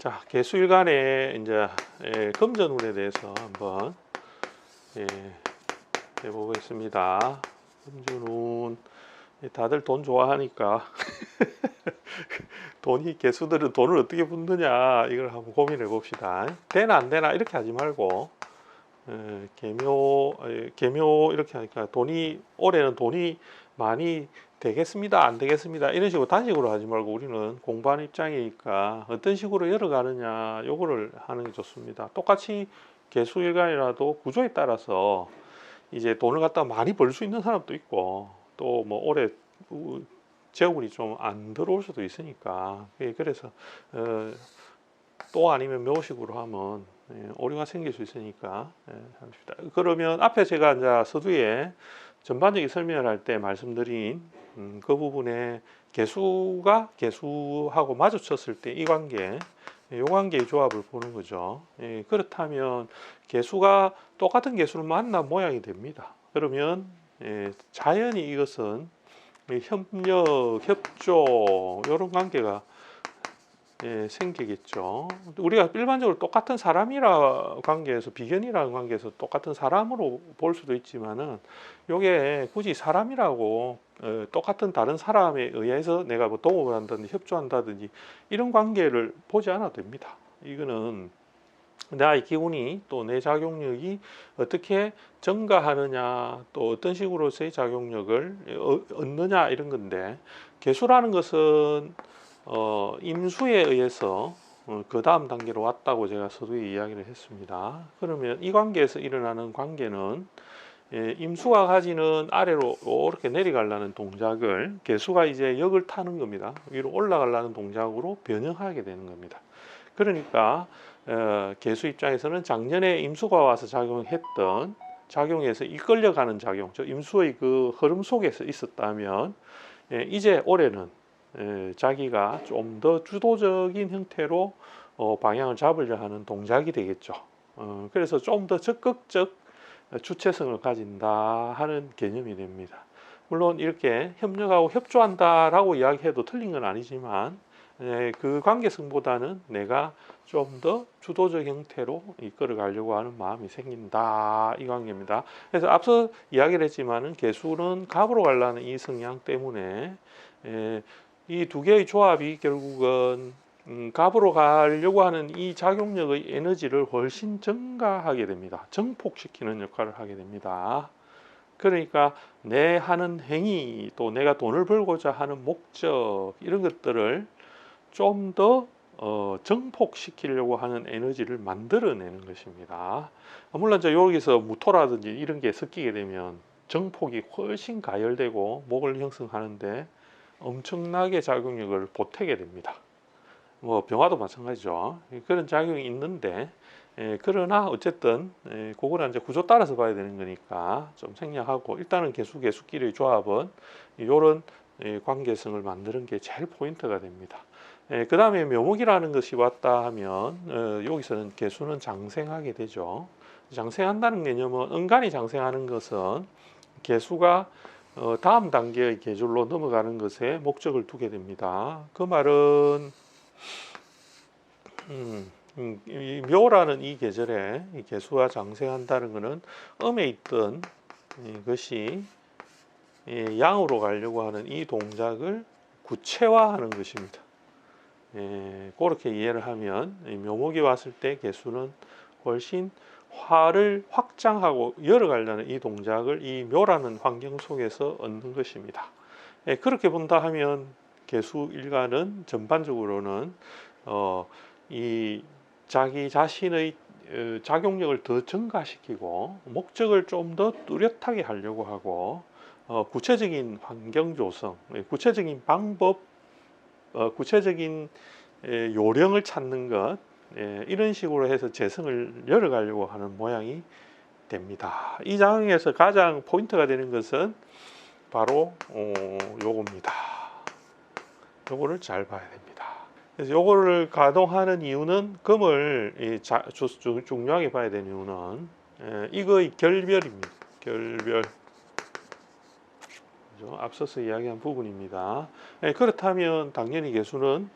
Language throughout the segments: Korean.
자, 개수일간의 이제 금전운에 대해서 한번 해보겠습니다. 금전운 다들 돈 좋아하니까 개수들은 돈을 어떻게 붓느냐 이걸 한번 고민해 봅시다. 되나 안 되나 이렇게 하지 말고 개묘 이렇게 하니까 올해는 돈이 많이 되겠습니다 안 되겠습니다 이런 식으로 단식으로 하지 말고 우리는 공부하는 입장이니까 어떤 식으로 열어가느냐 요거를 하는 게 좋습니다. 똑같이 개수일간이라도 구조에 따라서 이제 돈을 갖다 많이 벌 수 있는 사람도 있고 또 뭐 올해 재물이 좀 안 들어올 수도 있으니까 그래서 또 아니면 묘식으로 하면 오류가 생길 수 있으니까 합시다. 그러면 앞에 제가 이제 서두에 전반적인 설명을 할 때 말씀드린 그 부분에 개수하고 마주쳤을 때 이 관계, 이 관계의 조합을 보는 거죠. 그렇다면 개수가 똑같은 개수를 만난 모양이 됩니다. 그러면 자연히 이것은 협력, 협조 이런 관계가 생기겠죠. 우리가 일반적으로 똑같은 사람이라 관계에서 비견이라는 관계에서 똑같은 사람으로 볼 수도 있지만은 이게 굳이 사람이라고 똑같은 다른 사람에 의해서 내가 뭐 동업을 한다든지 협조한다든지 이런 관계를 보지 않아도 됩니다. 이거는 나의 기운이 또 내 작용력이 어떻게 증가하느냐 또 어떤 식으로서의 작용력을 얻느냐 이런 건데 개수라는 것은 임수에 의해서 그 다음 단계로 왔다고 제가 서두에 이야기를 했습니다. 그러면 이 관계에서 일어나는 관계는 임수가 가지는 아래로 이렇게 내려가려는 동작을 개수가 이제 역을 타는 겁니다. 위로 올라가려는 동작으로 변형하게 되는 겁니다. 그러니까 개수 입장에서는 작년에 임수가 와서 작용했던 작용에서 이끌려가는 작용, 저 임수의 그 흐름 속에서 있었다면 이제 올해는 자기가 좀 더 주도적인 형태로 방향을 잡으려 하는 동작이 되겠죠. 그래서 좀 더 적극적 주체성을 가진다 하는 개념이 됩니다. 물론 이렇게 협력하고 협조한다라고 이야기해도 틀린 건 아니지만 그 관계성보다는 내가 좀 더 주도적 형태로 이끌어 가려고 하는 마음이 생긴다 이 관계입니다. 그래서 앞서 이야기를 했지만은 개수는 갑으로 가려는 이 성향 때문에 이 두 개의 조합이 결국은 갑으로 가려고 하는 이 작용력의 에너지를 훨씬 증가하게 됩니다. 증폭시키는 역할을 하게 됩니다. 그러니까 내 하는 행위 또 내가 돈을 벌고자 하는 목적 이런 것들을 좀 더 증폭시키려고 하는 에너지를 만들어내는 것입니다. 물론 여기서 무토라든지 이런 게 섞이게 되면 증폭이 훨씬 가열되고 목을 형성하는데 엄청나게 작용력을 보태게 됩니다. 뭐 병화도 마찬가지죠. 그런 작용이 있는데 그러나 어쨌든 그거는 이제 구조 따라서 봐야 되는 거니까 좀 생략하고 일단은 개수끼리의 조합은 이런 관계성을 만드는 게 제일 포인트가 됩니다. 그 다음에 묘목이라는 것이 왔다 하면 여기서는 개수는 장생하게 되죠. 장생한다는 개념은 은간이 장생하는 것은 개수가 다음 단계의 계절로 넘어가는 것에 목적을 두게 됩니다. 그 말은 이 묘라는 이 계절에 이 개수가 장생한다는 것은 음에 있던 것이 양으로 가려고 하는 이 동작을 구체화하는 것입니다. 그렇게 이해를 하면 묘목이 왔을 때 개수는 훨씬 화를 확장하고 열어가려는 이 동작을 이 묘라는 환경 속에서 얻는 것입니다. 그렇게 본다 하면 개수 일간은 전반적으로는 이 자기 자신의 작용력을 더 증가시키고 목적을 좀 더 뚜렷하게 하려고 하고 구체적인 환경 조성, 구체적인 방법, 구체적인 요령을 찾는 것 이런 식으로 해서 재성을 열어가려고 하는 모양이 됩니다. 이 장에서 가장 포인트가 되는 것은 바로 요겁니다. 요거를 잘 봐야 됩니다. 그래서 요거를 가동하는 이유는 금을 중요하게 봐야 되는 이유는 이거의 결별입니다. 결별. 앞서서 이야기한 부분입니다. 그렇다면 당연히 개수는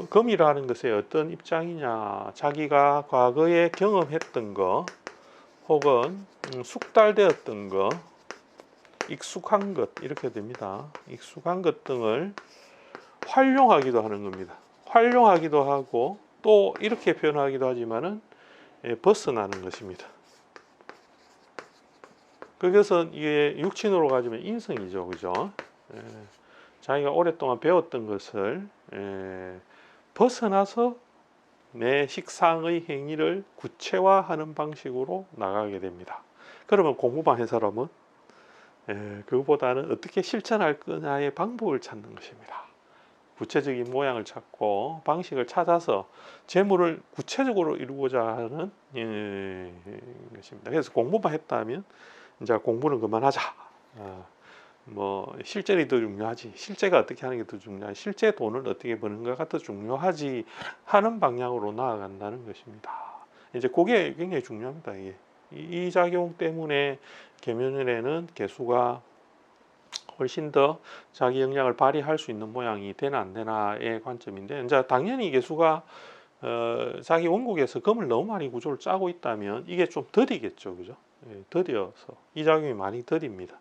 금이라는 것의 어떤 입장이냐, 자기가 과거에 경험했던 거 혹은 숙달되었던 거, 익숙한 것 이렇게 됩니다. 익숙한 것 등을 활용하기도 하는 겁니다. 활용하기도 하고 또 이렇게 표현하기도 하지만은 벗어나는 것입니다. 그것은 이게 육친으로 가지면 인성이죠, 그죠? 자기가 오랫동안 배웠던 것을 벗어나서 내 식상의 행위를 구체화하는 방식으로 나가게 됩니다. 그러면 공부만 한 사람은 그보다는 어떻게 실천할 거냐의 방법을 찾는 것입니다. 구체적인 모양을 찾고 방식을 찾아서 재물을 구체적으로 이루고자 하는 것입니다. 그래서 공부만 했다면 이제 공부는 그만하자. 뭐 실전이 더 중요하지. 실제가 어떻게 하는 게 더 중요하지. 실제 돈을 어떻게 버는가가 더 중요하지 하는 방향으로 나아간다는 것입니다. 이제 그게 굉장히 중요합니다. 이게. 이 작용 때문에 계면을에는 개수가 훨씬 더 자기 역량을 발휘할 수 있는 모양이 되나 안 되나의 관점인데, 이제 당연히 개수가 자기 원국에서 금을 너무 많이 구조를 짜고 있다면 이게 좀 더디겠죠, 그죠? 더디어서 이 작용이 많이 더딥니다.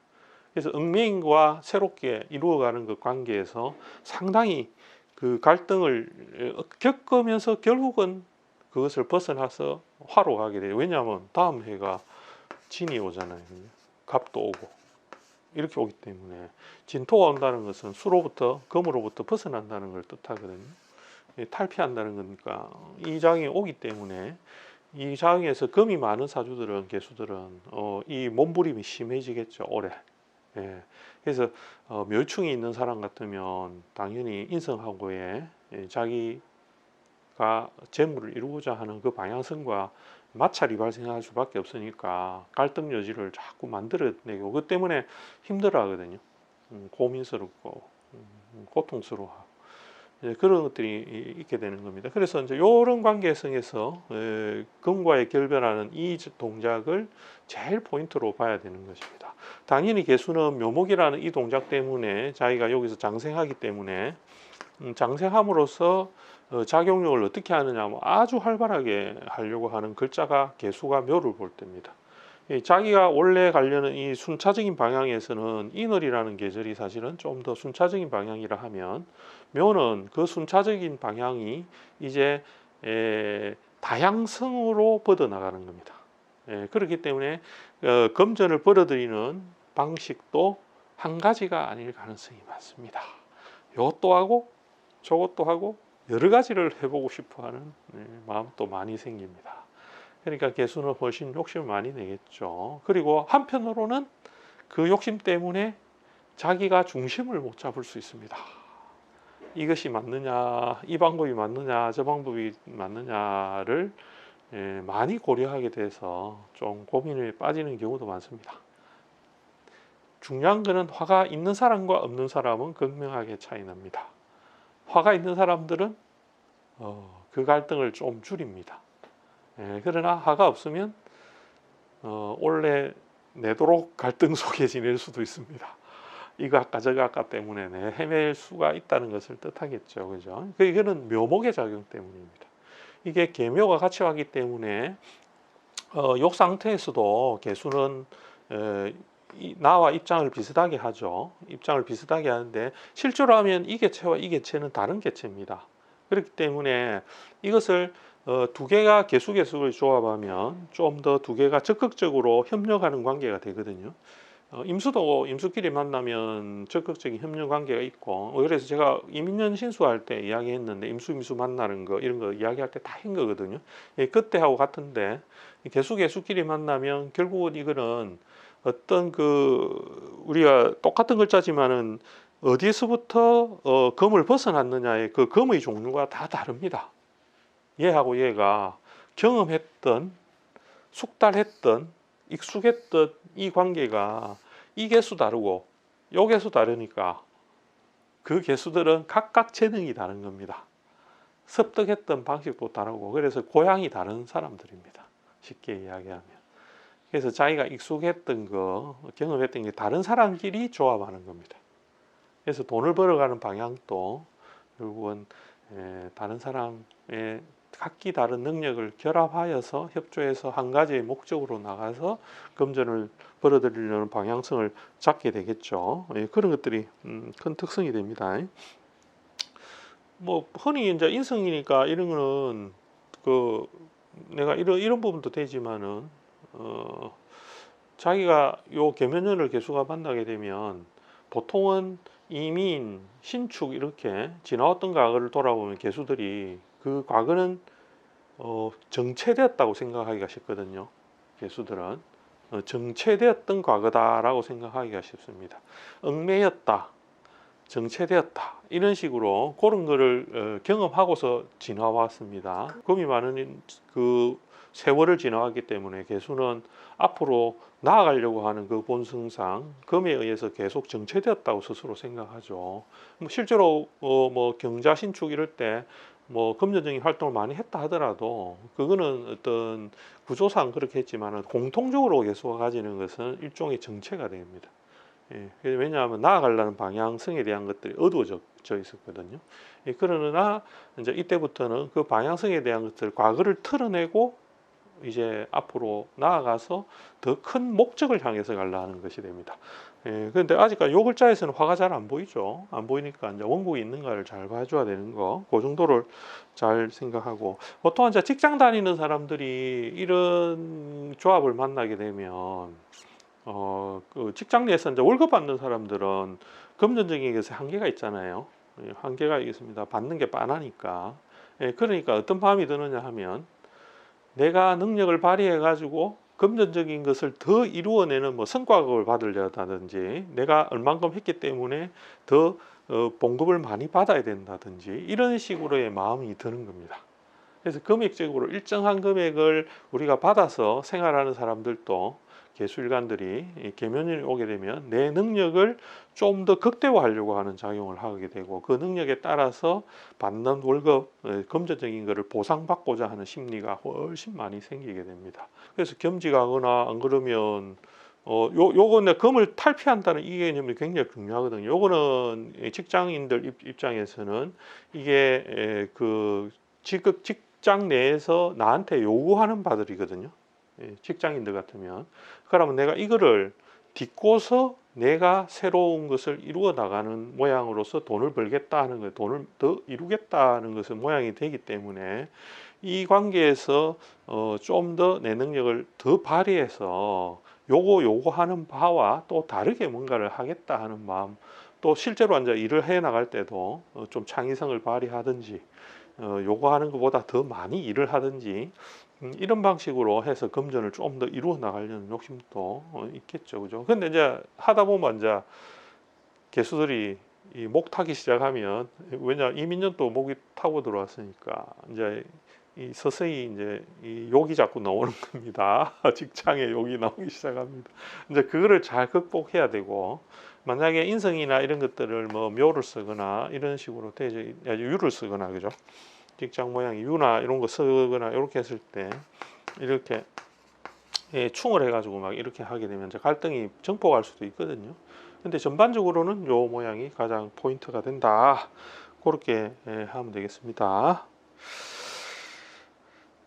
그래서 얽매임과 새롭게 이루어가는 그 관계에서 상당히 그 갈등을 겪으면서 결국은 그것을 벗어나서 화로 가게 돼요. 왜냐하면 다음 해가 진이 오잖아요. 갑도 오고 이렇게 오기 때문에 진토가 온다는 것은 수로부터 금으로부터 벗어난다는 걸 뜻하거든요. 탈피한다는 거니까 이 작용이 오기 때문에 이 작용에서 금이 많은 사주들은 개수들은 이 몸부림이 심해지겠죠, 올해. 그래서 묘충이 있는 사람 같으면 당연히 인성하고의 자기가 재물을 이루고자 하는 그 방향성과 마찰이 발생할 수밖에 없으니까 갈등 여지를 자꾸 만들어내고 그 때문에 힘들어하거든요. 고민스럽고 고통스러워하고 그런 것들이 있게 되는 겁니다. 그래서 이제 이런 관계성에서 금과의 결별하는 이 동작을 제일 포인트로 봐야 되는 것입니다. 당연히 개수는 묘목이라는 이 동작 때문에 자기가 여기서 장생하기 때문에 장생함으로써 작용력을 어떻게 하느냐, 아주 활발하게 하려고 하는 글자가 개수가 묘를 볼 때입니다. 자기가 원래 가려는 이 순차적인 방향에서는 인월이라는 계절이 사실은 좀 더 순차적인 방향이라 하면 묘는 그 순차적인 방향이 이제 다양성으로 뻗어나가는 겁니다. 그렇기 때문에 금전을 벌어들이는 방식도 한 가지가 아닐 가능성이 많습니다. 이것도 하고 저것도 하고 여러 가지를 해보고 싶어하는 마음도 많이 생깁니다. 그러니까 개수는 훨씬 욕심을 많이 내겠죠. 그리고 한편으로는 그 욕심 때문에 자기가 중심을 못 잡을 수 있습니다. 이것이 맞느냐, 이 방법이 맞느냐, 저 방법이 맞느냐를 많이 고려하게 돼서 좀 고민에 빠지는 경우도 많습니다. 중요한 것은 화가 있는 사람과 없는 사람은 극명하게 차이 납니다. 화가 있는 사람들은 그 갈등을 좀 줄입니다. 그러나 화가 없으면 올해 내도록 갈등 속에 지낼 수도 있습니다. 이거 아까 저거 아까 때문에 헤맬 수가 있다는 것을 뜻하겠죠, 그죠? 이거는 묘목의 작용 때문입니다. 이게 계묘가 같이 왔기 때문에 요 상태에서도 개수는 나와 입장을 비슷하게 하죠. 입장을 비슷하게 하는데 실제로 하면 이 개체와 이 개체는 다른 개체입니다. 그렇기 때문에 이것을 두 개가 개수를 조합하면 좀 더 두 개가 적극적으로 협력하는 관계가 되거든요. 임수도 임수끼리 만나면 적극적인 협력 관계가 있고, 그래서 제가 이민년 신수할 때 이야기했는데 임수 만나는 거 이런 거 이야기할 때 다 한 거거든요. 그때하고 같은데 개수끼리 만나면 결국은 이거는 어떤 우리가 똑같은 글자지만은 어디서부터 금을 벗어났느냐의 그 금의 종류가 다 다릅니다. 얘하고 얘가 경험했던, 숙달했던, 익숙했던 이 관계가 이 개수 다르고 요 개수 다르니까 그 개수들은 각각 재능이 다른 겁니다. 습득했던 방식도 다르고 그래서 고향이 다른 사람들입니다. 쉽게 이야기하면. 그래서 자기가 익숙했던 거, 경험했던 게 다른 사람끼리 조합하는 겁니다. 그래서 돈을 벌어가는 방향도 결국은 다른 사람의 각기 다른 능력을 결합하여서 협조해서 한 가지의 목적으로 나가서 금전을 벌어들이려는 방향성을 잡게 되겠죠. 그런 것들이 큰 특성이 됩니다. 뭐 흔히 이제 인성이니까 이런 거는 그 내가 이런 부분도 되지만은 자기가 요 계면연을 개수가 만나게 되면 보통은 이민, 신축 이렇게 지나왔던 과거를 돌아보면 개수들이 그 과거는 정체되었다고 생각하기가 쉽거든요. 개수들은 정체되었던 과거다라고 생각하기가 쉽습니다. 얽매였다, 정체되었다 이런 식으로 그런 거를 경험하고서 지나왔습니다. 금이 많은 그 세월을 지나왔기 때문에 개수는 앞으로 나아가려고 하는 그 본성상 금에 의해서 계속 정체되었다고 스스로 생각하죠. 뭐 실제로 뭐 경자 신축 이럴 때 뭐 금전적인 활동을 많이 했다 하더라도 그거는 어떤 구조상 그렇게 했지만 공통적으로 개수가 가지는 것은 일종의 정체가 됩니다. 왜냐하면 나아가려는 방향성에 대한 것들이 어두워져 있었거든요. 그러나 이제 이때부터는 그 방향성에 대한 것들 과거를 털어내고 이제 앞으로 나아가서 더 큰 목적을 향해서 가려는 것이 됩니다. 그런데 아직까지 요 글자에서는 화가 잘 안 보이죠. 안 보이니까 이제 원국이 있는가를 잘 봐줘야 되는 거, 그 정도를 잘 생각하고 보통 이제 직장 다니는 사람들이 이런 조합을 만나게 되면 그 직장 내에서 이제 월급 받는 사람들은 금전적인 것에 한계가 있잖아요. 한계가 있습니다. 받는 게 빤하니까. 그러니까 어떤 마음이 드느냐 하면 내가 능력을 발휘해 가지고 금전적인 것을 더 이루어내는 뭐 성과급을 받으려다든지 내가 얼만큼 했기 때문에 더 봉급을 많이 받아야 된다든지 이런 식으로의 마음이 드는 겁니다. 그래서 금액적으로 일정한 금액을 우리가 받아서 생활하는 사람들도 개수일간들이 계면이 오게 되면 내 능력을 좀 더 극대화하려고 하는 작용을 하게 되고 그 능력에 따라서 받는 월급, 금전적인 것을 보상받고자 하는 심리가 훨씬 많이 생기게 됩니다. 그래서 겸직하거나 안 그러면 요거는 금을 탈피한다는 이 개념이 굉장히 중요하거든요. 요거는 직장인들 입장에서는 이게 그 직장 내에서 나한테 요구하는 바들이거든요. 직장인들 같으면 그러면 내가 이거를 딛고서 내가 새로운 것을 이루어 나가는 모양으로서 돈을 벌겠다 하는 거, 돈을 더 이루겠다는 것은 모양이 되기 때문에 이 관계에서 좀 더 내 능력을 더 발휘해서 요구하는 바와 또 다르게 뭔가를 하겠다 하는 마음, 또 실제로 이제 일을 해 나갈 때도 좀 창의성을 발휘하든지 요구하는 것보다 더 많이 일을 하든지 이런 방식으로 해서 금전을 좀 더 이루어 나가려는 욕심도 있겠죠, 그죠? 근데 이제 하다 보면 이제 개수들이 이 목 타기 시작하면 왜냐 이민년 또 목이 타고 들어왔으니까 이제 이 서서히 이제 이 욕이 자꾸 나오는 겁니다. 직장에 욕이 나오기 시작합니다. 이제 그거를 잘 극복해야 되고 만약에 인성이나 이런 것들을 뭐 묘를 쓰거나 이런 식으로 유를 쓰거나 그죠? 직장 모양이 유나 이런 거 쓰거나 이렇게 했을 때 이렇게 충을 해가지고 막 이렇게 하게 되면 이제 갈등이 증폭할 수도 있거든요. 근데 전반적으로는 요 모양이 가장 포인트가 된다. 그렇게 하면 되겠습니다.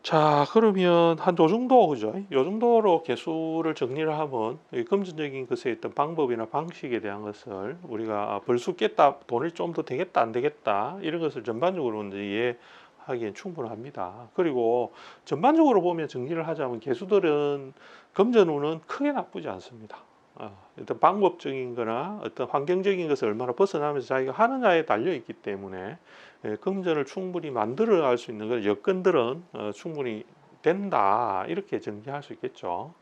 자, 그러면 한 요 정도 그죠? 요 정도로 개수를 정리를 하면 금전적인 것에 있던 방법이나 방식에 대한 것을 우리가 벌 수 있겠다, 돈이 좀 더 되겠다, 안 되겠다 이런 것을 전반적으로 이제 이해하기엔 충분합니다. 그리고 전반적으로 보면 정리를 하자면 개수들은 금전운은 크게 나쁘지 않습니다. 어떤 방법적인 거나 어떤 환경적인 것을 얼마나 벗어나면서 자기가 하느냐에 달려 있기 때문에 금전을 충분히 만들어 갈 수 있는 여건들은 충분히 된다 이렇게 정리할 수 있겠죠.